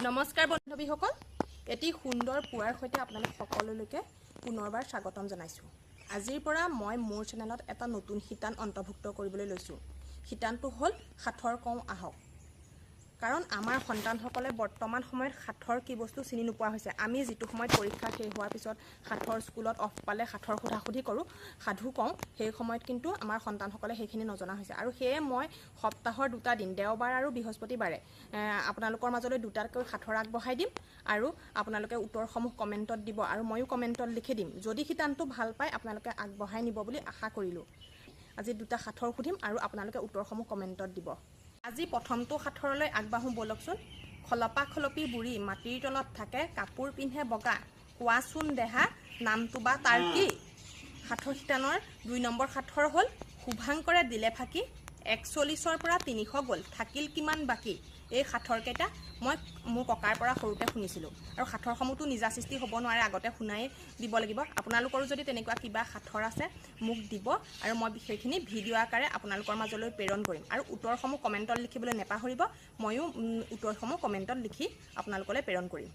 নমস্কাৰ বন্ধুবীসকল, এটি সুন্দৰ পুৱাৰ সৈতে আপোনালোক সকলোলৈকে পুনৰবাৰ স্বাগতম জনাইছোঁ। আজিৰ পৰা মই মোৰ চেনেলত এটা নতুন শিতান অন্তৰ্ভুক্ত কৰিবলৈ লৈছোঁ। শিতানটো হ'ল সাঁথৰ কওঁ আহক। কাৰণ আমাৰ সন্তানসকলে বৰ্তমান সময়ত সাঁথৰ কি বস্তু চিনি নোপোৱা হৈছে। আমি যিটো সময়ত পৰীক্ষা শেষ হোৱাৰ পিছত সাঁথৰ স্কুলত অফ পালে সাঁথৰ সোধাসুধি কৰোঁ, সাধু কওঁ, সেই সময়ত কিন্তু আমাৰ সন্তানসকলে সেইখিনি নজনা হৈছে। আৰু সেয়ে মই সপ্তাহৰ দুটা দিন, দেওবাৰ আৰু বৃহস্পতিবাৰে আপোনালোকৰ মাজলৈ দুটাকৈ সাঁথৰ আগবঢ়াই দিম আৰু আপোনালোকে উত্তৰসমূহ কমেণ্টত দিব আৰু ময়ো কমেণ্টত লিখি দিম। যদি শিতানটো ভাল পায় আপোনালোকে আগবঢ়াই নিব বুলি আশা কৰিলোঁ। আজি দুটা সাঁথৰ সুধিম আৰু আপোনালোকে উত্তৰসমূহ কমেণ্টত দিব। আজি প্ৰথমটো সাঁথৰলৈ আগবাঢ়োঁ ব'লকচোন। খলপা খলপি বুঢ়ী মাটিৰ তলত থাকে, কাপোৰ পিন্ধে বগা, কোৱাচোন দেহা নামটো বা তাৰ কি? সাঁথৰ শিতানৰ 2 নম্বৰ সাঁথৰ হ'ল শুভাংকৰে দিলে ফাঁকি, 41ৰ পৰা 300 গ'ল, থাকিল কিমান বাকী? এই সাঁথৰকেইটা মই মোৰ ককাৰ পৰা সৰুতে শুনিছিলোঁ আৰু সাঁথৰসমূহতো নিজা সৃষ্টি হ'ব নোৱাৰে, আগতে শুনাই দিব লাগিব। আপোনালোকৰো যদি তেনেকুৱা কিবা সাঁথৰ আছে মোক দিব আৰু মই সেইখিনি ভিডিঅ' আকাৰে আপোনালোকৰ মাজলৈ প্ৰেৰণ কৰিম আৰু উত্তৰসমূহ কমেণ্টত লিখিবলৈ নেপাহৰিব। ময়ো উত্তৰসমূহ কমেণ্টত লিখি আপোনালোকলৈ প্ৰেৰণ কৰিম।